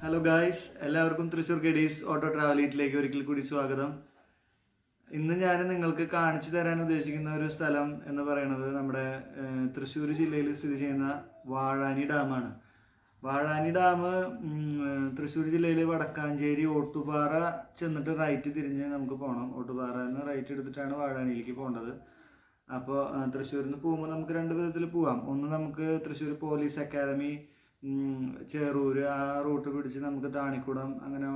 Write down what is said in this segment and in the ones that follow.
Hello guys, എല്ലാവർക്കും Thrissur ഗഡീസ് auto ട്രാവലിറ്റിലേക്ക് ഒരിക്കൽ കൂടി സ്വാഗതം. ഇന്ന് ഞാൻ നിങ്ങൾക്ക് കാണിച്ചു തരാൻ ഉദ്ദേശിക്കുന്ന ഒരു സ്ഥലം എന്ന് പറയുന്നത് നമ്മുടെ തൃശ്ശൂർ ജില്ലയിൽ സ്ഥിതി ചെയ്യുന്ന വാഴാനി ഡാമാണ്. വാഴാനി ഡാം തൃശ്ശൂർ ജില്ലയിലെ വടക്കാഞ്ചേരി ഓട്ടുപാറ ചെന്നിട്ട് റൈറ്റ് തിരിഞ്ഞ് നമുക്ക് പോകണം. ഓട്ടുപാറ എന്ന് റൈറ്റ് എടുത്തിട്ടാണ് വാഴാനിയിലേക്ക് പോകേണ്ടത്. അപ്പോൾ തൃശ്ശൂരിൽ നിന്ന് പോകുമ്പോൾ നമുക്ക് രണ്ട് വിധത്തിൽ പോവാം. ഒന്ന്, നമുക്ക് തൃശ്ശൂർ പോലീസ് അക്കാദമി, ചേറൂർ ആ റൂട്ട് പിടിച്ച് നമുക്ക് താണിക്കുടം, അങ്ങനെ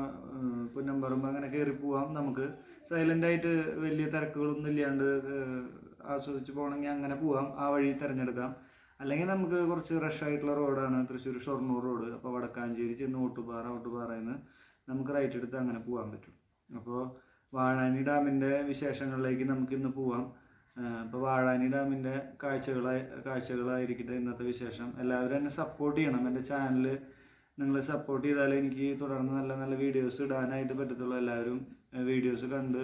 പുന്നമ്പറമ്പ് അങ്ങനെ കയറി പോവാം. നമുക്ക് സൈലൻ്റായിട്ട് വലിയ തിരക്കുകളൊന്നും ഇല്ലാണ്ട് ആസ്വദിച്ച് പോകണമെങ്കിൽ അങ്ങനെ പോവാം, ആ വഴി തിരഞ്ഞെടുക്കാം. അല്ലെങ്കിൽ നമുക്ക് കുറച്ച് റഷ് ആയിട്ടുള്ള റോഡാണ് തൃശ്ശൂർ ഷൊർണൂർ റോഡ്. അപ്പോൾ വടക്കാഞ്ചേരി ചെന്ന് ഓട്ടുപാറയിൽ നിന്ന് നമുക്ക് റൈറ്റ് എടുത്ത് അങ്ങനെ പോകാൻ പറ്റും. അപ്പോൾ വാഴാനി ഡാമിൻ്റെ വിശേഷങ്ങളിലേക്ക് നമുക്കിന്ന് പോവാം. ഇപ്പോൾ വാഴാനി ഡാമിൻ്റെ കാഴ്ചകളായിരിക്കട്ടെ ഇന്നത്തെ വിശേഷം. എല്ലാവരും എന്നെ സപ്പോർട്ട് ചെയ്യണം. എൻ്റെ ചാനൽ നിങ്ങൾ സപ്പോർട്ട് ചെയ്താലേ എനിക്ക് തുടർന്ന് നല്ല നല്ല വീഡിയോസ് ഇടാനായിട്ട് പറ്റത്തുള്ളൂ. എല്ലാവരും വീഡിയോസ് കണ്ട്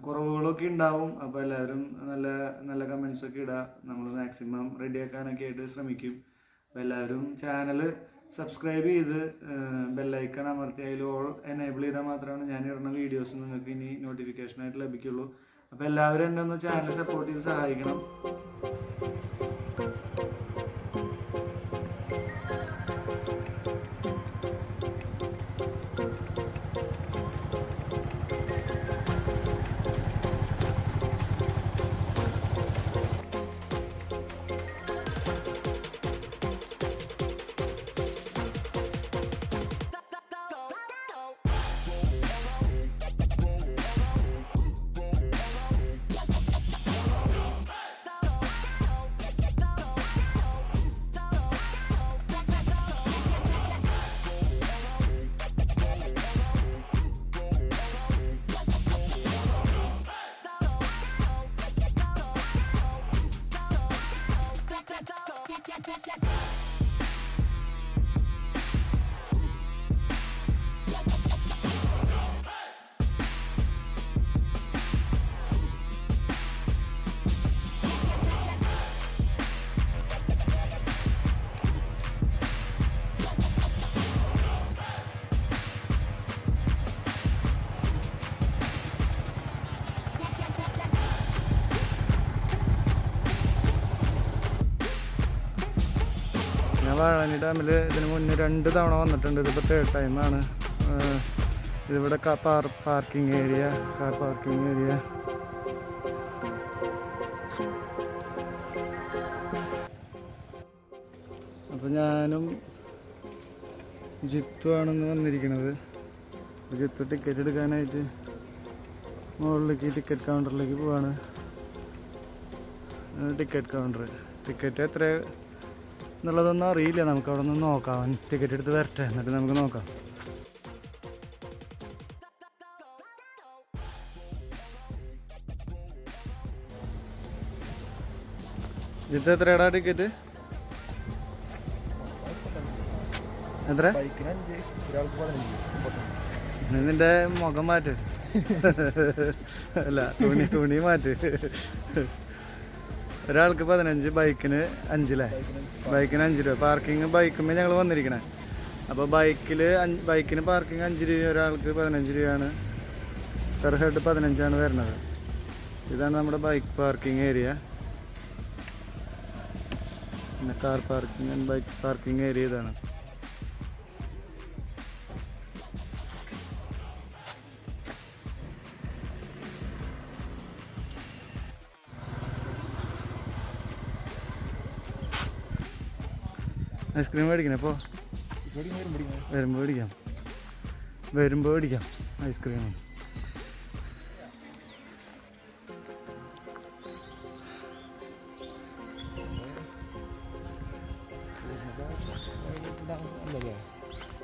കുറവുകളൊക്കെ ഉണ്ടാവും. അപ്പോൾ എല്ലാവരും നല്ല നല്ല കമൻസൊക്കെ ഇടുക. നമ്മൾ മാക്സിമം റെഡിയാക്കാനൊക്കെ ആയിട്ട് ശ്രമിക്കും. അപ്പോൾ എല്ലാവരും ചാനൽ സബ്സ്ക്രൈബ് ചെയ്ത് ബെല്ലൈക്കൺ അമർത്തി അതിൽ ഓൾ എനേബിൾ ചെയ്താൽ മാത്രമാണ് ഞാൻ ഇടുന്ന വീഡിയോസ് നിങ്ങൾക്ക് ഇനി നോട്ടിഫിക്കേഷനായിട്ട് ലഭിക്കുള്ളൂ. അപ്പോൾ എല്ലാവരും എന്നെ ഒന്ന് ചാനൽ സപ്പോർട്ട് ചെയ്ത് സഹായിക്കണം. ഞാൻ വാഴാനി ഡാമിൽ ഇതിന് മുന്നേ 2 തവണ വന്നിട്ടുണ്ട്. ഇതിപ്പോൾ 3rd ടൈമാണ്. ഇതിവിടെ കാർ പാർക്കിംഗ് ഏരിയ. അപ്പോൾ ഞാനും ജിത്തു ആണെന്ന് വന്നിരിക്കുന്നത്. ജിത്തു ടിക്കറ്റ് എടുക്കാനായിട്ട് മുകളിലേക്ക് ടിക്കറ്റ് കൗണ്ടറിലേക്ക് പോവാണ്. ടിക്കറ്റ് എത്ര എന്നുള്ളതൊന്നും അറിയില്ല. നമുക്ക് അവിടെ നിന്ന് നോക്കാം. ടിക്കറ്റ് എടുത്ത് വരട്ടെ, എന്നിട്ട് നമുക്ക് നോക്കാം. ഇത് എത്രയാടാ ടിക്കറ്റ്? എത്ര? നിന്റെ മുഖം മാറ്റ്. അല്ല, തുണി മാറ്റ്. ഒരാൾക്ക് 15, ബൈക്കിന് 5 അല്ലേ? ബൈക്കിന് 5 രൂപ. പാർക്കിങ് ബൈക്കുമ്പോൾ ഞങ്ങൾ വന്നിരിക്കണേ. അപ്പോൾ ബൈക്കിന് പാർക്കിങ് 5 രൂപ, ഒരാൾക്ക് 15 രൂപയാണ്. പെർ ഹെഡ് 15ആണ് വരുന്നത്. ഇതാണ് നമ്മുടെ ബൈക്ക് പാർക്കിംഗ് ഏരിയ. പിന്നെ car parking and bike parking area ഇതാണ്. ഐസ്ക്രീം മേടിക്കണേ? അപ്പോൾ വരുമ്പോൾ മേടിക്കാം ഐസ്ക്രീം.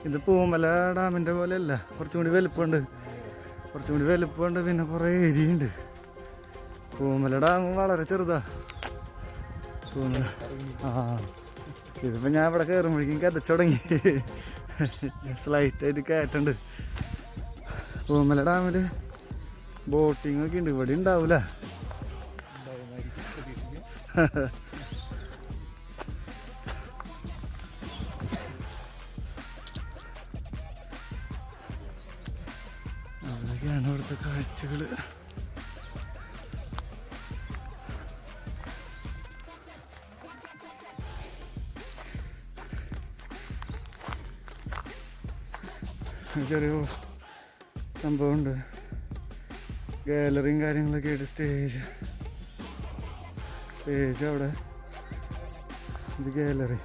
ഇത് പൂമല ഡാമിൻ്റെ പോലെയല്ല, കുറച്ചും കൂടി വലുപ്പമുണ്ട്. പിന്നെ കുറേ ഏരിയുണ്ട്. പൂമല ഡാം വളരെ ചെറുതാ. ഇതിപ്പോൾ ഞാൻ ഇവിടെ കയറുമ്പോഴേക്കും കതച്ചു തുടങ്ങി. സ്ലൈറ്റായിട്ട് കയറ്റുണ്ട്. പൂമല ഡാമിൽ ബോട്ടിംഗ് ഒക്കെ ഉണ്ട്. ഇവിടെ ഉണ്ടാവൂല. ഇതൊക്കെയാണ് ഇവിടുത്തെ കാഴ്ചകൾ. ചെറിയ സംഭവമുണ്ട്, ഗാലറിയും കാര്യങ്ങളൊക്കെ ആയിട്ട്. സ്റ്റേജ് അവിടെ, ഇത് ഗാലറി.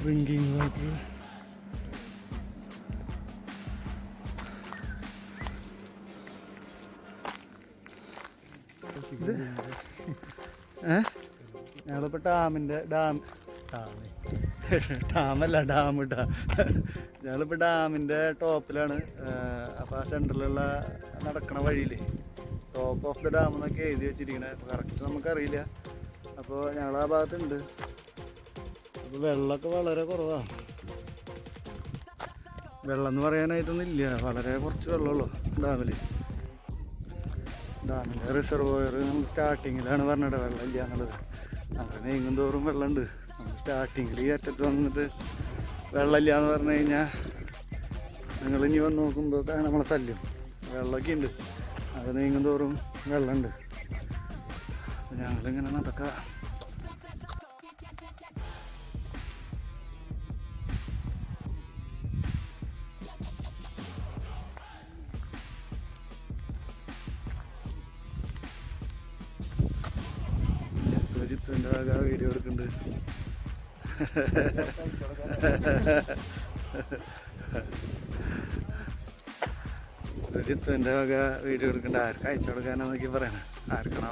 Drinking water. ഞങ്ങളിപ്പോൾ ഞങ്ങളിപ്പോൾ ഡാമിൻ്റെ ടോപ്പിലാണ്. അപ്പോൾ ആ സെൻറ്ററിലുള്ള നടക്കണ വഴിയിൽ ടോപ്പ് ഓഫ് ദ ഡാം എന്നൊക്കെ എഴുതി വെച്ചിരിക്കണേ. അപ്പോൾ കറക്റ്റ് നമുക്കറിയില്ല. അപ്പോൾ ഞങ്ങൾ ആ ഭാഗത്തുണ്ട്. അപ്പോൾ വെള്ളമൊക്കെ വളരെ കുറവാണ്. വെള്ളം എന്ന് പറയാനായിട്ടൊന്നും ഇല്ല, വളരെ കുറച്ച് വെള്ളമുള്ളൂ ഡാമിൽ. ഡാമിൻ്റെ റിസർവോയർ നമുക്ക് സ്റ്റാർട്ടിങ്ങിലാണ് പറഞ്ഞത് വെള്ളം ഇല്ല എന്നുള്ളത്. അങ്ങനെ നീങ്ങും തോറും വെള്ളമുണ്ട്. നമുക്ക് സ്റ്റാർട്ടിങ്ങിൽ ഈ അറ്റത്ത് വന്നിട്ട് വെള്ളമില്ല എന്ന് പറഞ്ഞു കഴിഞ്ഞാൽ നിങ്ങൾ ഇനി വന്ന് നോക്കുമ്പോൾ നമ്മളെ തല്ലും. വെള്ളമൊക്കെ ഉണ്ട്, അത് നീങ്ങും തോറും വെള്ളമുണ്ട്. ഞങ്ങളിങ്ങനെ നടക്കുക. ജിത്തുവിൻ്റെ വക വീഡിയോ എടുക്കുന്നുണ്ട്. ജിത്തുവിൻ്റെ വക വീഡിയോ എടുക്കുന്നുണ്ട്. ആർക്ക് അയച്ചു കൊടുക്കാനാന്നൊക്കെ പറയണേ, ആർക്കണോ.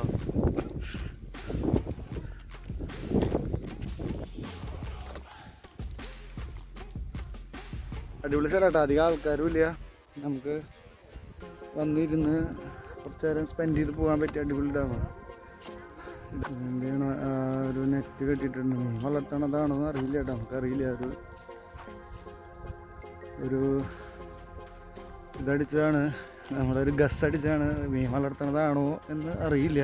അടിപൊളി സ്ഥലമാട്ടോ, അധികം ആൾക്കാരും ഇല്ല. നമുക്ക് വന്നിരുന്ന് കുറച്ച് നേരം സ്പെൻഡ് ചെയ്ത് പോകാൻ പറ്റിയ അടിപൊളി ഡാമാണ്. എന്താണ് ഒരു നെറ്റ് കെട്ടിയിട്ടുണ്ട്. മീൻ വളർത്തണതാണോന്ന് അറിയില്ല കേട്ടോ, നമുക്കറിയില്ല. ഒരു ഇതടിച്ചതാണ്, നമ്മളൊരു ഗസ് അടിച്ചാണ്. മീൻ വളർത്തണതാണോ എന്ന് അറിയില്ല.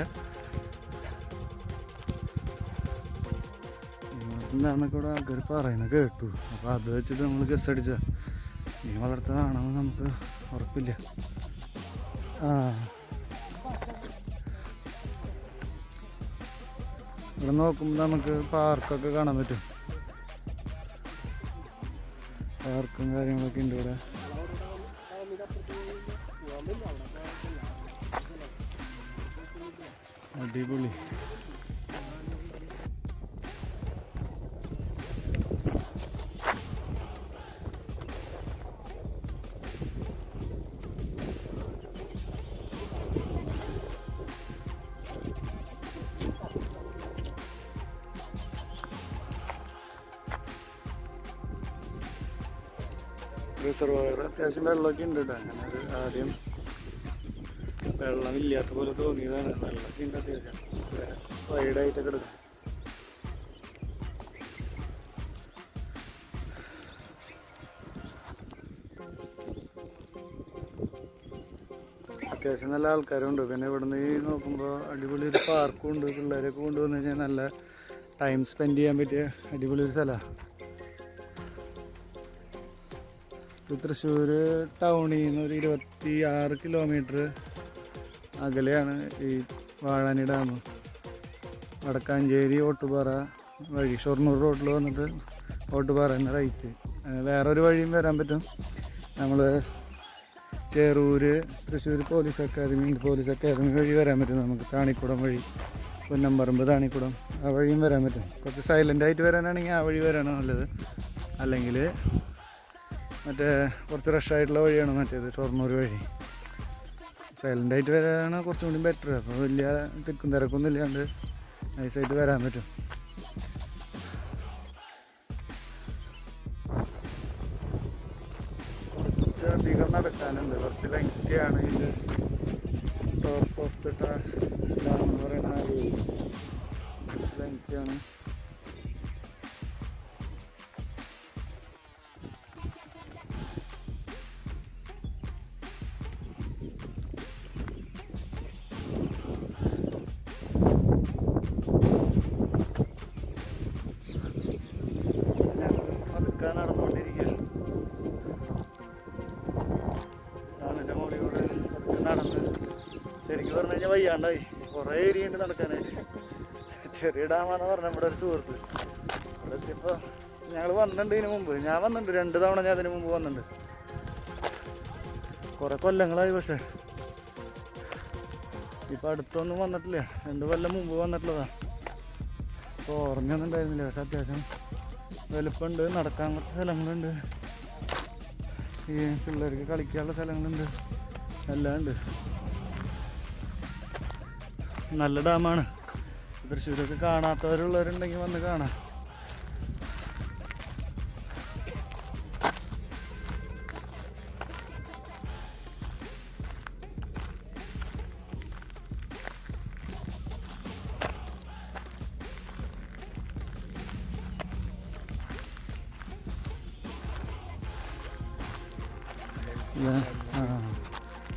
എന്താണെന്നൊക്കെ ഇവിടെ ആൾക്കാർ പറയുന്നത് കേട്ടു. അപ്പോൾ അത് വെച്ചിട്ട് നമ്മൾ ഗസ് അടിച്ചാൽ മീൻ വളർത്തണതാണോ എന്ന് നമുക്ക് ഉറപ്പില്ല. ഇവിടെ നോക്കുമ്പോൾ നമുക്ക് പാർക്കൊക്കെ കാണാൻ പറ്റും. പാർക്കും കാര്യങ്ങളൊക്കെ ഉണ്ട് ഇവിടെ. അടിപൊളി. റിസർവോയർ അത്യാവശ്യം വെള്ളമൊക്കെ ഉണ്ട് കേട്ടോ. അങ്ങനെ ഒരു ആദ്യം വെള്ളമില്ലാത്ത പോലെ തോന്നിയതാണ്. വെള്ളമൊക്കെ ഉണ്ട് അത്യാവശ്യം, വൈഡായിട്ടൊക്കെ എടുക്കും. അത്യാവശ്യം നല്ല ആൾക്കാരുണ്ട്. പിന്നെ ഇവിടുന്ന് നോക്കുമ്പോൾ അടിപൊളി ഒരു പാർക്കും ഉണ്ട്. പിള്ളേരൊക്കെ കൊണ്ടുവന്ന് കഴിഞ്ഞാൽ നല്ല ടൈം സ്പെൻഡ് ചെയ്യാൻ പറ്റിയ അടിപൊളി ഒരു സ്ഥലമാണ്. തൃശ്ശൂർ ടൗണിൽ നിന്ന് ഒരു 26 കിലോമീറ്റർ അകലെയാണ് ഈ വാഴാനി ഡാം. വടക്കാഞ്ചേരി ഓട്ടുപാറ വഴി ഷൊർണൂർ റോഡിൽ വന്നിട്ട് ഓട്ടുപാറ എന്ന റൈറ്റ്. വേറൊരു വഴിയും വരാൻ പറ്റും. നമ്മൾ ചേറൂർ തൃശ്ശൂർ പോലീസ് അക്കാദമി വഴി വരാൻ പറ്റും. നമുക്ക് താണിക്കുടം വഴി, പുന്നമ്പറമ്പ് താണിക്കുടം ആ വഴിയും വരാൻ പറ്റും. കുറച്ച് സൈലൻ്റായിട്ട് വരാനാണെങ്കിൽ ആ വഴി വരാനാണ് നല്ലത്. അല്ലെങ്കിൽ മറ്റേ കുറച്ച് റഷായിട്ടുള്ള വഴിയാണ് മറ്റേത് ഷൊർണൂർ വഴി. സൈലൻ്റായിട്ട് വരാനാണ് കുറച്ചും കൂടി ബെറ്റർ. അപ്പോൾ വലിയ തിക്കും തിരക്കൊന്നും ഇല്ലാണ്ട് നൈസായിട്ട് വരാൻ പറ്റും. കുറച്ചധികം നടക്കാനുണ്ട്, കുറച്ച് ലെങ്തിയാണ്. ഇത് ടോപ്പ് ഓഫ് ദ ഡാം എന്ന് പറയുന്ന കുറച്ച് ലെങ്തിയാണ്. ശരിക്കും പറഞ്ഞു കഴിഞ്ഞാൽ വയ്യാണ്ടായി. കുറേ ഏരിയ ഉണ്ട് നടക്കാനായിട്ട്. ചെറിയ ഡാമാണെന്ന് പറഞ്ഞ നമ്മുടെ ഒരു സുഹൃത്ത്. അവിടെ എത്തിയപ്പോൾ ഞങ്ങൾ വന്നിട്ടുണ്ട്. ഇതിന് മുമ്പ് ഞാൻ വന്നിട്ടുണ്ട് 2 തവണ. ഞാൻ അതിന് മുമ്പ് വന്നിട്ടുണ്ട്. കുറേ കൊല്ലങ്ങളായി. പക്ഷേ ഇപ്പം അടുത്തൊന്നും വന്നിട്ടില്ല. 2 കൊല്ലം മുമ്പ് വന്നിട്ടുള്ളതാണ്. അപ്പോൾ ഓർമ്മയൊന്നും ഉണ്ടായിരുന്നില്ല. പക്ഷെ അത്യാവശ്യം വലുപ്പമുണ്ട്. നടക്കാൻ കുറച്ച് സ്ഥലങ്ങളുണ്ട്. ഈ പിള്ളേർക്ക് കളിക്കാനുള്ള സ്ഥലങ്ങളുണ്ട്. എല്ലാം ഉണ്ട്. നല്ല ഡാമാണ്. തൃശ്ശൂരൊക്കെ കാണാത്തവരുള്ളവരുണ്ടെങ്കിൽ വന്ന് കാണാം.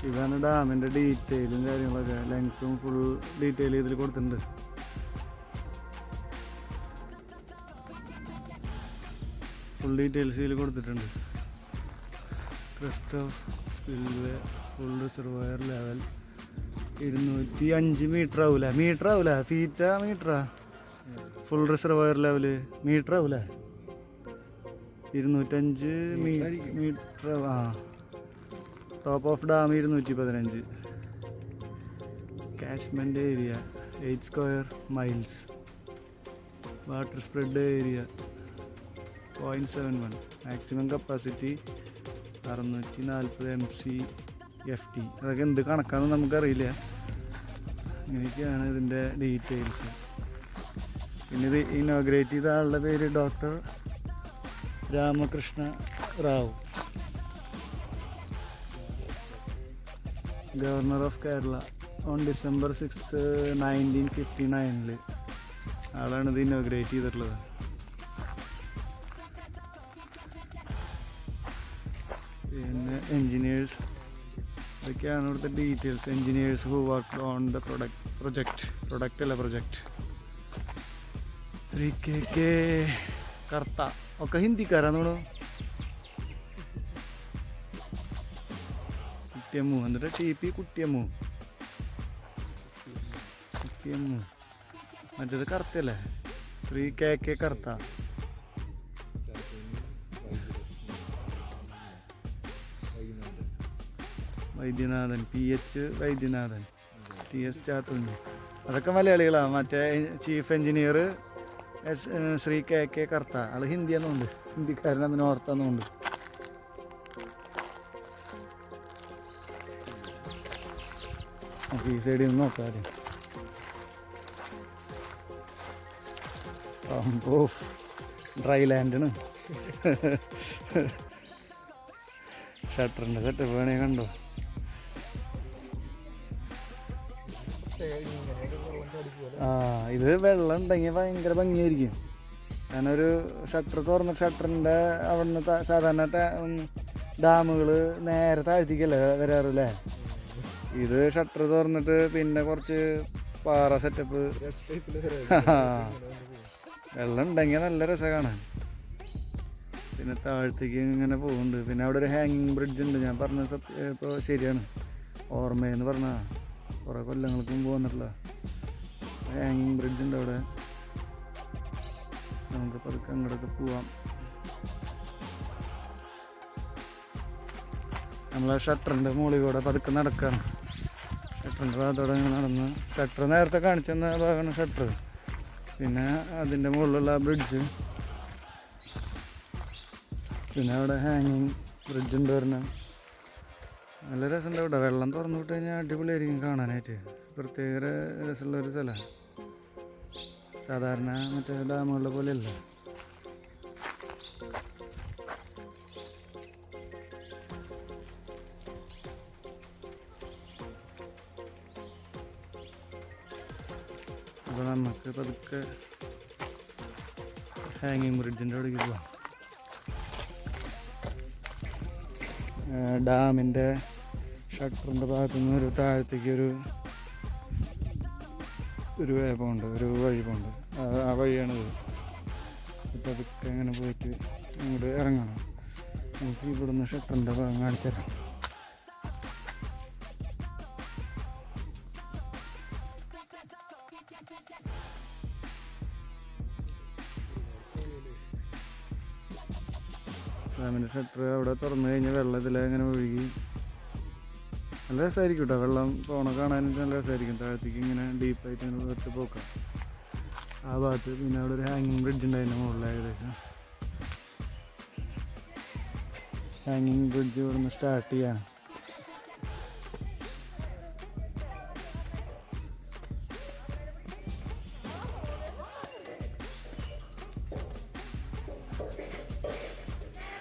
ഇതാണ് ഡാമിൻ്റെ ഡീറ്റെയിലും കാര്യങ്ങളൊക്കെ. ലെങ്ത്തും ഫുൾ ഡീറ്റെയിൽ ഇതിൽ കൊടുത്തിട്ടുണ്ട്. ഫുൾ ഡീറ്റെയിൽസ് ഇതിൽ കൊടുത്തിട്ടുണ്ട്. Crest of spillway, full reservoir level 205 metre ആവൂല. മീറ്റർ ആവൂല, ഫീറ്റാ മീറ്ററാ? ഫുൾ റിസർവോയർ ലെവല് മീറ്റർ ആവൂല. 205 മീറ്റർ. ആ, top of dam 215. Catchment area 8 square miles. Water spread area 0.71. Maximum capacity 640 MCFT. അതൊക്കെ എന്ത് കണക്കാണെന്ന് നമുക്കറിയില്ല. ഇങ്ങനെയൊക്കെയാണ് ഇതിൻ്റെ ഡീറ്റെയിൽസ്. പിന്നെ ഇത് ഇനോഗ്രേറ്റ് ചെയ്ത ആളുടെ പേര് doctor Ramakrishna Rao, governor of Kerala on December 6, 1959. ആളാണ് ഇത് ഇനോഗ്രേറ്റ് ചെയ്തിട്ടുള്ളത്. പിന്നെ എൻജിനീയേഴ്സ്, ഇതൊക്കെയാണ് ഇവിടുത്തെ details. Engineers who work on the project. Shri KK കർത്ത ഒക്കെ ഹിന്ദിക്കാരാന്ന് തോന്നുന്നു. കുട്ടിയമ്മു, എന്നിട്ട് TP കുട്ടിയമ്മു. മറ്റേത് കർത്തല്ലേ? ശ്രീ KK കർത്ത. Vaidyanathan, PH Vaidyanathan, TS Chathunni. അതൊക്കെ മലയാളികളാണ്. മറ്റേ ചീഫ് എഞ്ചിനീയർ ശ്രീ KK കർത്ത. ആൾ ഹിന്ദിയാണെന്നുണ്ട്, ഹിന്ദിക്കാരനന്ന് നോർത്താന്നുണ്ട്. ഈ സൈഡിൽ നിന്ന് നോക്കാം. ഡ്രൈ ലാൻഡാണ്. ഷട്ടറിൻ്റെ സെറ്റപ്പ് വേണേ കണ്ടോ. ഇത് വെള്ളം ഉണ്ടെങ്കിൽ ഭയങ്കര ഭംഗിയായിരിക്കും. കാരണം ഒരു ഷട്ടർ തുറന്ന ഷട്ടറിൻ്റെ അവിടുന്ന് സാധാരണ ഡാമുകൾ നേരെ താഴ്ത്തിക്കല്ലേ വരാറില്ലേ. ഇത് ഷട്ടർ തുറന്നിട്ട് പിന്നെ കുറച്ച് പാറ സെറ്റപ്പ്. വെള്ളം ഉണ്ടെങ്കിൽ നല്ല രസം കാണാൻ. പിന്നെ താഴത്തേക്ക് ഇങ്ങനെ പോകുന്നുണ്ട്. പിന്നെ അവിടെ ഒരു ഹാങ്ങിങ് ബ്രിഡ്ജ് ഉണ്ട്. ഞാൻ പറഞ്ഞത് ഇപ്പോൾ ശരിയാണ്. ഓർമ്മയെന്ന് പറഞ്ഞാൽ കുറേ കൊല്ലങ്ങൾക്ക് മുമ്പ് വന്നിട്ടുള്ള ഹാങ്ങിങ് ബ്രിഡ്ജ് ഉണ്ട് അവിടെ. നമുക്ക് പതുക്കെ അങ്ങോട്ടൊക്കെ പോവാം. നമ്മൾ ആ ഷട്ടറിൻ്റെ മുകളിൽ കൂടെ പതുക്കെ നടക്കുകയാണ്. ഷട്ടറിൻ്റെ ഭാഗത്തോടെ നടന്ന്, ഷട്ടർ നേരത്തെ കാണിച്ചെന്ന ഭാഗമാണ് ഷട്ടർ. പിന്നെ അതിൻ്റെ മുകളിലുള്ള ബ്രിഡ്ജ്. പിന്നെ അവിടെ ഹാങ്ങിങ് ബ്രിഡ്ജ് ഉണ്ട് പറഞ്ഞാൽ നല്ല രസമുണ്ട്. അവിടെ വെള്ളം തുറന്നു വിട്ട് കഴിഞ്ഞാൽ അടിപൊളിയായിരിക്കും കാണാനായിട്ട്. പ്രത്യേക രസമുള്ളൊരു സ്ഥലമാണ്. സാധാരണ മറ്റേ ഡാമുകളെ പോലെയല്ല. അപ്പോൾ നമുക്ക് പതുക്കെ ഹാങ്ങിങ് ബ്രിഡ്ജിൻ്റെ അവിടേക്ക് പോവാം. ഡാമിൻ്റെ ഷട്ടറിൻ്റെ ഭാഗത്തുനിന്ന് ഒരു താഴത്തേക്ക് ഒരു വേ പോകുന്നുണ്ട്, ഒരു വഴി പോകുന്നുണ്ട്. ആ വഴിയാണിത്. ഇപ്പം അതൊക്കെ ഇങ്ങനെ പോയിട്ട് അങ്ങോട്ട് ഇറങ്ങണം. നമുക്ക് ഇവിടുന്ന് ഷട്ടറിൻ്റെ ഭാഗം കാണിച്ചു തരാം. ഡാമിൻ്റെ ഷട്ടർ അവിടെ തുറന്നു കഴിഞ്ഞാൽ വെള്ളത്തിൽ അങ്ങനെ ഒഴുകി നല്ല രസമായിരിക്കും കേട്ടോ. വെള്ളം പോണ കാണാനായിട്ട് നല്ല രസമായിരിക്കും. താഴത്തേക്ക് ഇങ്ങനെ ഡീപ്പായിട്ട് ഇങ്ങനെ വെട്ട് പോക്കാം ആ ഭാഗത്ത്. പിന്നെ അവിടെ ഒരു ഹാങ്ങിങ് ബ്രിഡ്ജ് ഉണ്ട് അതിൻ്റെ മുകളിൽ. ഏകദേശം ഹാങ്ങിങ് ബ്രിഡ്ജ് ഇവിടെ നിന്ന് സ്റ്റാർട്ട് ചെയ്യാണ്.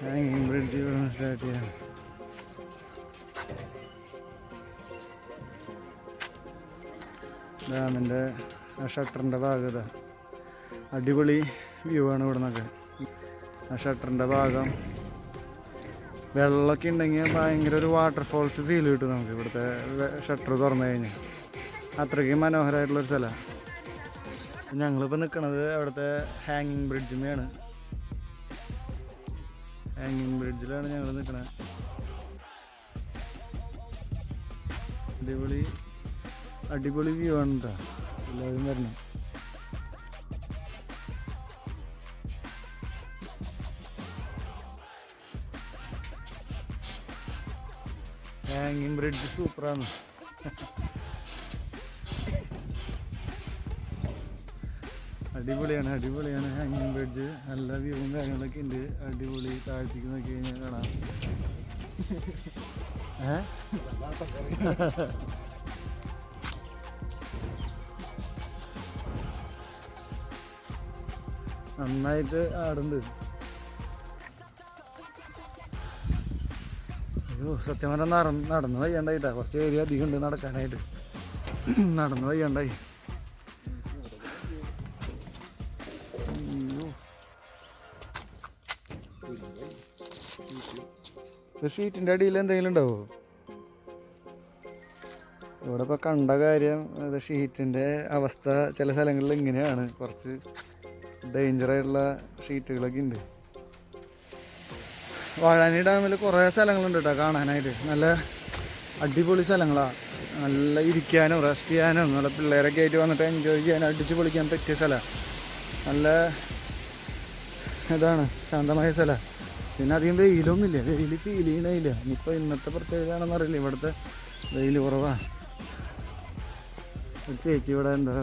ഹാങ്ങിങ് ബ്രിഡ്ജ് ഇവിടെ നിന്ന് സ്റ്റാർട്ട് ചെയ്യാണ്. ഡാമിൻ്റെ ആ ഷട്ടറിൻ്റെ ഭാഗത അടിപൊളി വ്യൂ ആണ് ഇവിടെ നിന്നൊക്കെ. ആ ഷട്ടറിൻ്റെ ഭാഗം വെള്ളമൊക്കെ ഉണ്ടെങ്കിൽ ഭയങ്കര ഒരു വാട്ടർഫോൾസ് ഫീൽ കിട്ടും നമുക്ക് ഇവിടുത്തെ ഷട്ടർ തുറന്നു കഴിഞ്ഞാൽ. അത്രയ്ക്കും മനോഹരമായിട്ടുള്ളൊരു സ്ഥലമാണ്. ഞങ്ങളിപ്പോൾ നിൽക്കുന്നത് അവിടുത്തെ ഹാങ്ങിങ് ബ്രിഡ്ജിന്മേലാണ്. ഹാങ്ങിങ് ബ്രിഡ്ജിലാണ് ഞങ്ങൾ നിൽക്കുന്നത്. അടിപൊളി വ്യൂ ആണ് കേട്ടോ. എല്ലാവരും വരണം. ഹാങ്ങിങ് ബ്രിഡ്ജ് സൂപ്പറാണ്. അടിപൊളിയാണ് ഹാങ്ങിങ് ബ്രിഡ്ജ്. നല്ല വ്യൂവും കാര്യങ്ങളൊക്കെ ഉണ്ട്. അടിപൊളി. താഴ്ത്തിക്ക് നോക്കി കഴിഞ്ഞാൽ കാണാം. നന്നായിട്ട് ആടുണ്ട്. അയ്യോ സത്യം പറഞ്ഞാൽ നടന്നു വയ്യണ്ടായിട്ടാ. കുറച്ച് ഏരിയ അധികം ഉണ്ട് നടക്കാനായിട്ട്. നടന്നു വയ്യണ്ടായി. ഷീറ്റിൻ്റെ അടിയിൽ എന്തെങ്കിലും ഉണ്ടാവോ? ഇവിടെ ഇപ്പോൾ കണ്ട കാര്യം ഷീറ്റിൻ്റെ അവസ്ഥ ചില സ്ഥലങ്ങളിൽ ഇങ്ങനെയാണ്. കുറച്ച് ഡേഞ്ചറായിട്ടുള്ള ഷീറ്റുകളൊക്കെ ഉണ്ട്. വാഴാനി ഡാമിൽ കുറേ സ്ഥലങ്ങളുണ്ട് കേട്ടോ കാണാനായിട്ട്. നല്ല അടിപൊളി സ്ഥലങ്ങളാണ്. നല്ല ഇരിക്കാനും റെസ്റ്റ് ചെയ്യാനും നല്ല പിള്ളേരൊക്കെ ആയിട്ട് വന്നിട്ട് എൻജോയ് ചെയ്യാനും അടിച്ച് പൊളിക്കാൻ പറ്റിയ സ്ഥലമാണ്. നല്ല ഇതാണ്, ശാന്തമായ സ്ഥലമാണ്. പിന്നെ അധികം വെയിലൊന്നുമില്ല. വെയിൽ ഫീൽ ചെയ്യണില്ല. ഇനിയിപ്പോൾ ഇന്നത്തെ പ്രത്യേകതയാണെന്ന് അറിയില്ല. ഇവിടുത്തെ വെയിൽ കുറവാണ്. ഒരു ചേച്ചി ഇവിടെ എന്താ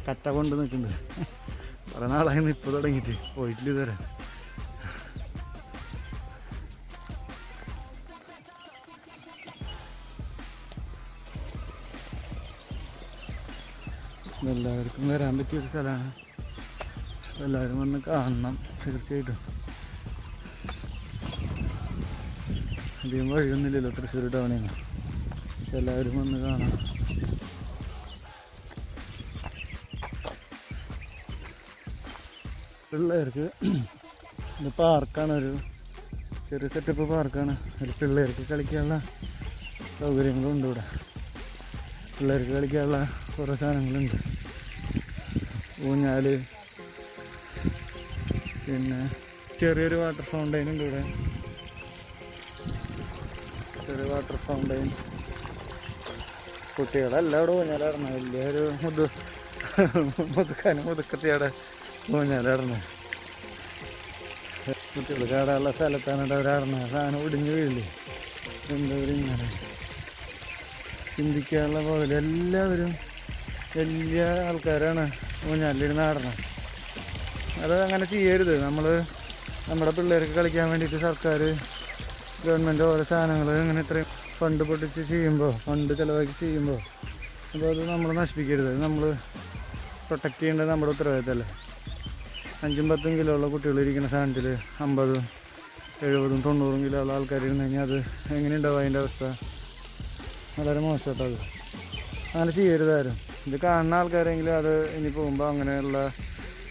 കറ്റ കൊണ്ട് നിൽക്കുന്നുണ്ട്. കുറേ നാളായി ഇപ്പോൾ തുടങ്ങിയിട്ട്, പോയിട്ടില്ല ഇതുവരെ. എല്ലാവർക്കും വരാൻ പറ്റിയൊരു സ്ഥലമാണ്. എല്ലാവരും വന്ന് കാണണം തീർച്ചയായിട്ടും. അധികം വഴിയൊന്നുമില്ലല്ലോ തൃശ്ശൂർ ടൗണിൽ നിന്ന്. എല്ലാവരും വന്ന് കാണാം. പിള്ളേർക്ക് ഇത് പാർക്കാണ്. ഒരു ചെറിയ സെറ്റപ്പ് പാർക്കാണ്. ഒരു പിള്ളേർക്ക് കളിക്കാനുള്ള സൗകര്യങ്ങളുണ്ട് ഇവിടെ. പിള്ളേർക്ക് കളിക്കാനുള്ള കുറേ സാധനങ്ങളുണ്ട്. ഊഞ്ഞാൽ, പിന്നെ ചെറിയൊരു വാട്ടർ ഫൗണ്ടൈൻ ഉണ്ട് ഇവിടെ. ചെറിയ വാട്ടർ ഫൗണ്ടൈൻ. കുട്ടികളെല്ലാം ഇവിടെ ഊഞ്ഞാലായിരുന്നു. വലിയൊരു മുതുക്കത്തിയുടെ ഊഞ്ഞാലായിരുന്നു. കുട്ടികൾ ചാടാനുള്ള സ്ഥലത്താണ് അവരാടുന്നത്. സാധനം ഒടിഞ്ഞു വീഴില്ലേ. എന്തായാലും ഇങ്ങനെ ചിന്തിക്കാനുള്ള പോലെ എല്ലാവരും വലിയ ആൾക്കാരാണ് ഊഞ്ഞാലിരുന്ന് ആടണം. അത് അങ്ങനെ ചെയ്യരുത്. നമ്മുടെ പിള്ളേർക്ക് കളിക്കാൻ വേണ്ടിയിട്ട് സർക്കാർ ഗവൺമെൻറ് ഓരോ സാധനങ്ങൾ ഇങ്ങനെ ഇത്രയും ഫണ്ട് പൊട്ടിച്ച് ചെയ്യുമ്പോൾ, ഫണ്ട് ചിലവാക്കി ചെയ്യുമ്പോൾ അപ്പോൾ അത് നമ്മൾ നശിപ്പിക്കരുത്. അത് നമ്മൾ പ്രൊട്ടക്റ്റ് ചെയ്യേണ്ടത് നമ്മുടെ ഉത്തരവാദിത്തമല്ലേ. 5-10 കിലോ ഉള്ള കുട്ടികൾ ഇരിക്കുന്ന സാധനത്തിൽ 50, 70, 90 കിലോ ഉള്ള ആൾക്കാർ ഇരുന്ന് കഴിഞ്ഞാൽ അത് എങ്ങനെയുണ്ടാവും അതിൻ്റെ അവസ്ഥ? വളരെ മോശമാട്ടോ അത്. അങ്ങനെ ചെയ്യരുതാരും. ഇത് കാണുന്ന ആൾക്കാരെങ്കിലും അത് ഇനി പോകുമ്പോൾ അങ്ങനെയുള്ള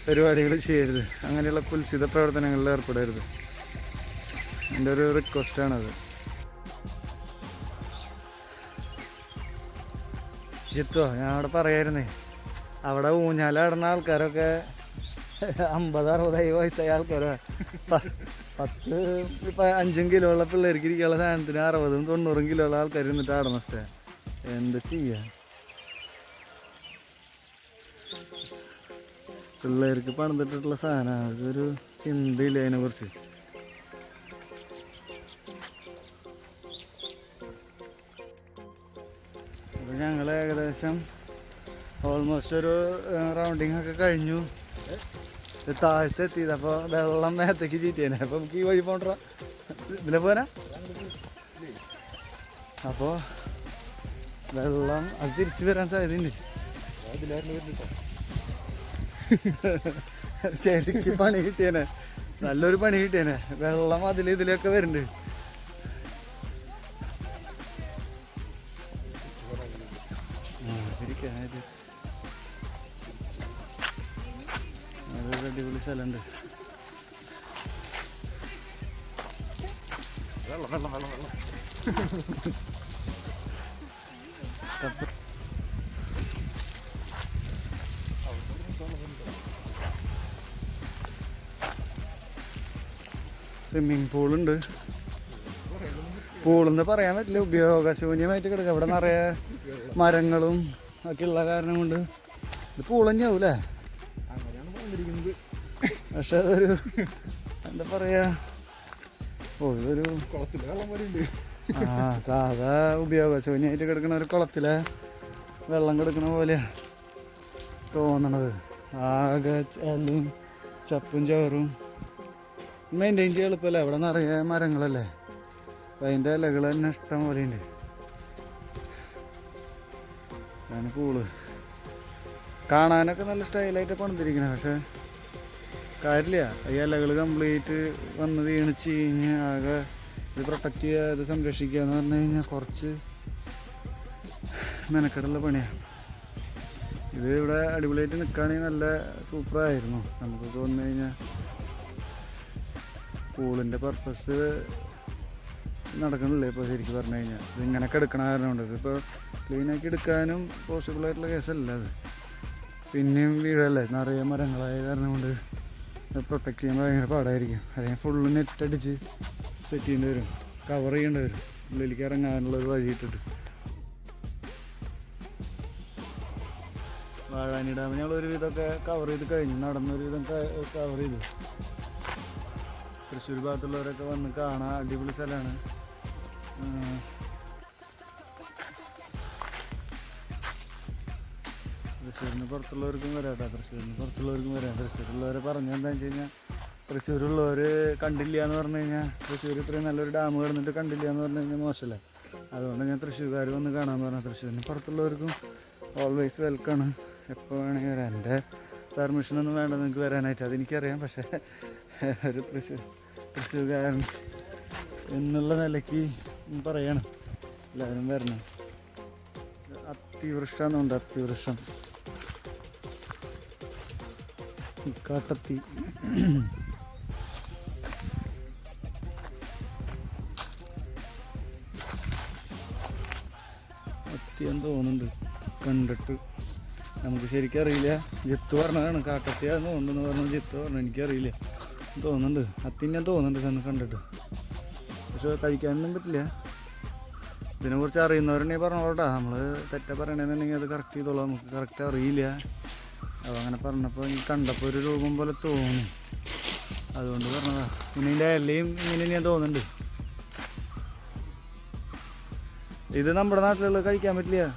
പരിപാടികൾ ചെയ്യരുത്. അങ്ങനെയുള്ള കുൽസിത പ്രവർത്തനങ്ങളിൽ ഏർപ്പെടരുത്. എൻ്റെ ഒരു റിക്വസ്റ്റാണത്. ജിത്തോ, ഞാൻ അവിടെ പറയായിരുന്നേ, അവിടെ ഊഞ്ഞാലാടുന്ന ആൾക്കാരൊക്കെ 50-60 വയസ്സായ ആൾക്കാരാണ്. 5 കിലോ ഉള്ള പിള്ളേർക്ക് ഇരിക്കാനുള്ള സാധനത്തിന് 60-90 കിലോ ഉള്ള ആൾക്കാർ ഇരുന്നിട്ട് ആടണ സ്റ്റേ. എന്താ ചെയ്യാ? പിള്ളേർക്ക് പണിതിട്ടുള്ള സാധനമാണ്. അതൊരു ചിന്തയില്ല അതിനെക്കുറിച്ച്. അപ്പോൾ ഞങ്ങൾ ഏകദേശം ഓൾമോസ്റ്റ് ഒരു റൗണ്ടിങ് ഒക്കെ കഴിഞ്ഞു. താഴത്തെത്തിയത്. അപ്പോൾ വെള്ളം മേത്തേക്ക് ചീറ്റിയേനെ. അപ്പോൾ നമുക്ക് ഈ വഴി പോകണ്ട, ഇതിലെ പോരാ. അപ്പോൾ വെള്ളം അത് തിരിച്ചു വരാൻ സാധ്യതയുണ്ട്. ശരിക്കും പണി കിട്ടിയേനെ, നല്ലൊരു പണി കിട്ടിയേനെ. വെള്ളം ഇതിലൊക്കെ വരുന്നുണ്ട്. അതൊരു അടിപൊളി സ്ഥലമുണ്ട്. സ്വിമ്മിങ് പൂളുണ്ട്. പൂളെന്ന് പറയാൻ പറ്റില്ല, ഉപയോഗശൂന്യമായിട്ട് കിടക്കുക. ഇവിടെ നിറയെ മരങ്ങളും ഒക്കെ ഉള്ള കാരണം കൊണ്ട് ഇത് പൂൾ തന്നെയാവൂലേ. പക്ഷെ അതൊരു എന്താ പറയാ, ഇതൊരു സാധാ ഉപയോഗശൂന്യമായിട്ട് കിടക്കുന്ന ഒരു കുളത്തിലെ വെള്ളം കിടക്കുന്ന പോലെയാണ് തോന്നണത്. ആകെ ചളിയും ചപ്പും ചോറും. മെയിൻറ്റെയിൻ ചെയ്യാൻ എളുപ്പമല്ലേ, അവിടെ നിറയെ മരങ്ങളല്ലേ. അപ്പം അതിൻ്റെ ഇലകൾ തന്നെ ഇഷ്ടം പോലെയുണ്ട്. അതാണ് പൂള്. കാണാനൊക്കെ നല്ല സ്റ്റൈലായിട്ട് പണിതിരിക്കുന്നത്. പക്ഷെ കാര്യമില്ല, ഈ ഇലകൾ കംപ്ലീറ്റ് വന്ന് വീണ് ചീഞ്ഞ് ആകെ ഇത് പ്രൊട്ടക്റ്റ് ചെയ്യുക, ഇത് സംരക്ഷിക്കുക എന്ന് പറഞ്ഞു കഴിഞ്ഞാൽ കുറച്ച് മെനക്കെടുള്ള പണിയാണ്. ഇത് ഇവിടെ അടിപൊളിയായിട്ട് നിൽക്കുകയാണെങ്കിൽ നല്ല സൂപ്പറായിരുന്നു. നമുക്ക് തോന്നുന്നു കഴിഞ്ഞാൽ പൂളിൻ്റെ പർപ്പസ് നടക്കണില്ലേ ഇപ്പോൾ ശരിക്കും പറഞ്ഞു കഴിഞ്ഞാൽ. ഇതിങ്ങനെയൊക്കെ എടുക്കണ കാരണമുണ്ട്. ഇതിപ്പോൾ ക്ലീനാക്കി എടുക്കാനും പോസിബിളായിട്ടുള്ള കേസല്ല അത്. പിന്നെയും വീഴല്ലേ, നിറയെ മരങ്ങളായ കാരണം കൊണ്ട് പ്രൊട്ടക്റ്റ് ചെയ്യുമ്പോൾ ഭയങ്കര പാടായിരിക്കും. അല്ലെങ്കിൽ ഫുള്ള് നെറ്റടിച്ച് സെറ്റ് ചെയ്യേണ്ടി വരും, കവർ ചെയ്യേണ്ടി വരും, ഉള്ളിലേക്ക് ഇറങ്ങാനുള്ളൊരു വഴി ഇട്ടിട്ട്. വാഴാനി ഡാം ഞങ്ങളൊരു വിധമൊക്കെ കവർ ചെയ്ത് കഴിഞ്ഞു, നടന്നൊരു വിധം കവർ ചെയ്തു. തൃശ്ശൂർ ഭാഗത്തുള്ളവരൊക്കെ വന്ന് കാണാൻ അടിപൊളി സ്ഥലമാണ്. തൃശ്ശൂരിന് പുറത്തുള്ളവർക്കും വരാം കേട്ടോ, തൃശ്ശൂരിന് പുറത്തുള്ളവർക്കും വരാം. തൃശ്ശൂരുള്ളവരെ പറഞ്ഞെന്താണെന്ന് വെച്ച് കഴിഞ്ഞാൽ, തൃശ്ശൂരുള്ളവർ കണ്ടില്ല എന്ന് പറഞ്ഞു കഴിഞ്ഞാൽ, തൃശ്ശൂർ ഇത്രയും നല്ലൊരു ഡാം കിടന്നിട്ട് കണ്ടില്ല എന്ന് പറഞ്ഞു കഴിഞ്ഞാൽ മോശമല്ലേ. അതുകൊണ്ട് ഞാൻ തൃശ്ശൂർക്കാർ വന്ന് കാണാമെന്ന് പറഞ്ഞു. തൃശ്ശൂരിന് പുറത്തുള്ളവർക്കും ഓൾവേസ് വെൽക്കാണ്, എപ്പോൾ വേണമെങ്കിൽ വരാം. എൻ്റെ പെർമിഷനൊന്നും വേണ്ട നിങ്ങൾക്ക് വരാനായിട്ട്, അതെനിക്കറിയാം. പക്ഷേ ഒരു തൃശ്ശൂർക്കാരൻ എന്നുള്ള നിലയ്ക്ക് പറയണം, എല്ലാവരും വരണം. അത്തിവൃക്ഷം എന്നുണ്ട്, അത്തിവൃക്ഷം കാട്ടത്തി. അത്തിയെന്ന് തോന്നുന്നുണ്ട് കണ്ടിട്ട്. നമുക്ക് ശരിക്കും അറിയില്ല. ജിത്ത് പറഞ്ഞതാണ് കാട്ടത്തിയാന്ന് തോന്നുന്നു പറഞ്ഞു. ജിത്ത് പറഞ്ഞു എനിക്കറിയില്ല, തോന്നുന്നുണ്ട് അത്തിന്നെ തോന്നുന്നുണ്ട് ചെന്ന് കണ്ടിട്ട്. പക്ഷെ കഴിക്കാനൊന്നും പറ്റില്ല. ഇതിനെക്കുറിച്ച് അറിയുന്നവരുണ്ടെങ്കിൽ പറഞ്ഞോട്ടാ. നമ്മൾ തെറ്റ പറയണമെന്നുണ്ടെങ്കിൽ അത് കറക്റ്റ് ചെയ്തോളാം. നമുക്ക് കറക്റ്റ് അറിയില്ല. അപ്പോൾ അങ്ങനെ പറഞ്ഞപ്പോൾ എനിക്ക് കണ്ടപ്പോൾ ഒരു രൂപം പോലെ തോന്നി, അതുകൊണ്ട് പറഞ്ഞതാ. പിന്നെ ഇതിൻ്റെ ഇലയും ഇങ്ങനെ ഞാൻ തോന്നുന്നുണ്ട്. ഇത് നമ്മുടെ നാട്ടിലുള്ള കഴിക്കാൻ പറ്റില്ല.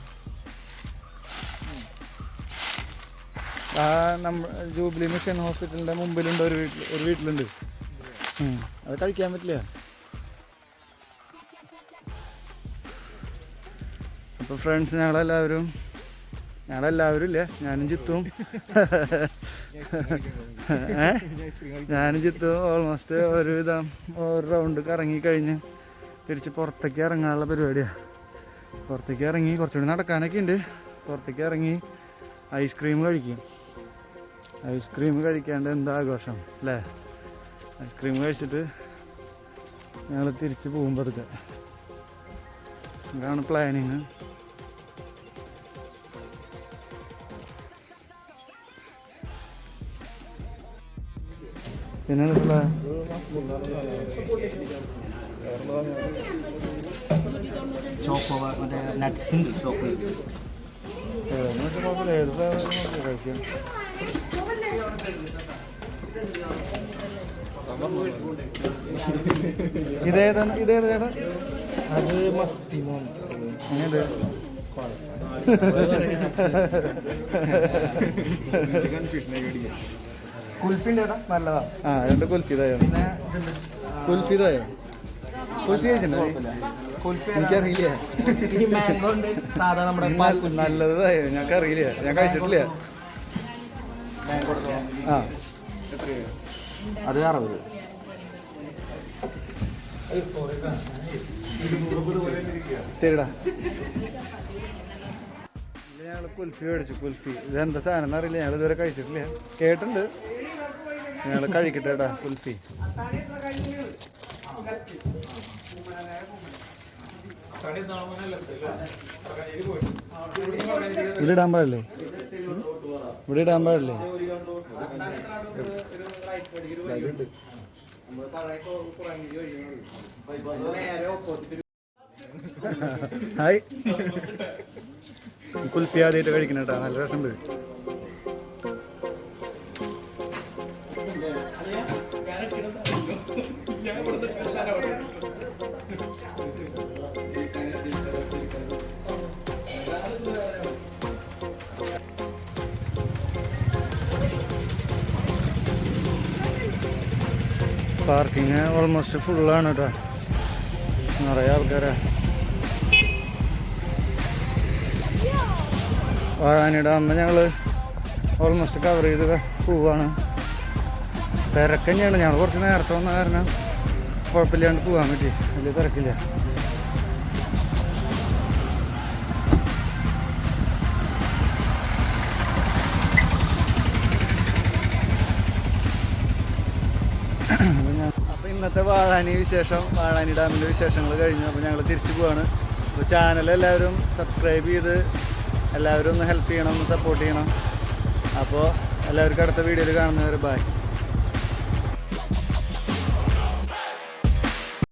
ജൂബിലി മിഷൻ ഹോസ്പിറ്റലിൻ്റെ മുമ്പിലുണ്ട് ഒരു വീട്ടിലുണ്ട്. അത് കഴിക്കാൻ പറ്റില്ല. അപ്പോൾ ഫ്രണ്ട്സ്, ഞങ്ങളെല്ലാവരും ഇല്ല, ഞാനും ജിത്തും ഓൾമോസ്റ്റ് ഒരു റൗണ്ട് കറങ്ങിക്കഴിഞ്ഞ് തിരിച്ച് പുറത്തേക്ക് ഇറങ്ങാനുള്ള പരിപാടിയാണ്. പുറത്തേക്ക് ഇറങ്ങി കുറച്ചുകൂടി നടക്കാനൊക്കെ ഉണ്ട്. പുറത്തേക്ക് ഇറങ്ങി ഐസ്ക്രീം കഴിക്കും. ഐസ്ക്രീം കഴിക്കാണ്ട് എന്താ ആഘോഷം അല്ലേ. ഐസ്ക്രീം കഴിച്ചിട്ട് ഞങ്ങൾ തിരിച്ച് പോകുമ്പോൾ അതൊക്കെ ഇതാണ് പ്ലാനിങ്. പിന്നെ മറ്റേ നട്ട്സ് ഉണ്ട് ചോക്ലേറ്റ്. കഴിക്കാം. ഇതേത് ചേട്ടാ? അത് മസ്തി. അങ്ങനെ കുൽഫിൻ്റെ നല്ലതാ. ആ രണ്ട് കുൽഫിതായോ? പിന്നെ കുൽഫിതായോ? കുൽഫി കഴിച്ചിട്ടുണ്ടോ? എനിക്കറിയില്ല. ഈ മാംഗോ ഉണ്ട്, സാധാ നമ്മുടെ നല്ലതായോ? ഞങ്ങൾക്കറിയില്ല, ഞാൻ കഴിച്ചിട്ടില്ല. ആ അത് 60. ശരിടാ. ഞങ്ങൾ കുൽഫി മേടിച്ചു. കുൽഫി ഇതെന്താ സാധനം എന്നറിയില്ല, ഞങ്ങൾ ഇതുവരെ കഴിച്ചിട്ടില്ല. കേട്ടിട്ടുണ്ട്, ഞങ്ങൾ കഴിക്കട്ടെ കേട്ടാ കുൽഫി. ഇവിടെ ഇടാൻ പാടില്ലേ? ഇവിടെ ഇടാൻ പാടില്ലേ? ഹായ്, കുൽഫി ആദ്യമായിട്ട് കഴിക്കണ കേട്ടാ, നല്ല രസമുണ്ട്. പാർക്കിങ് ഓൾമോസ്റ്റ് ഫുള്ളാണ് കേട്ടോ, നിറയെ ആൾക്കാരാ. വാഴാനി ഡാം ഞങ്ങൾ ഓൾമോസ്റ്റ് കവർ ചെയ്ത് പോവാണ്. തിരക്ക് തന്നെയാണ്, ഞങ്ങൾ കുറച്ച് നേരത്തെ വന്ന കാരണം കുഴപ്പമില്ലാണ്ട് പോകാൻ പറ്റി, വലിയ തിരക്കില്ല. അപ്പോൾ ഇന്നത്തെ വാഴാനി ഡാമിൻ്റെ വിശേഷങ്ങൾ കഴിഞ്ഞു. അപ്പോൾ ഞങ്ങൾ തിരിച്ചു പോവാണ്. അപ്പോൾ ചാനൽ എല്ലാവരും സബ്സ്ക്രൈബ് ചെയ്ത് എല്ലാവരും ഒന്ന് ഹെൽപ്പ് ചെയ്യണം, ഒന്ന് സപ്പോർട്ട് ചെയ്യണം. അപ്പോൾ എല്ലാവർക്കും അടുത്ത വീഡിയോയിൽ കാണുന്നവരെ ബൈ.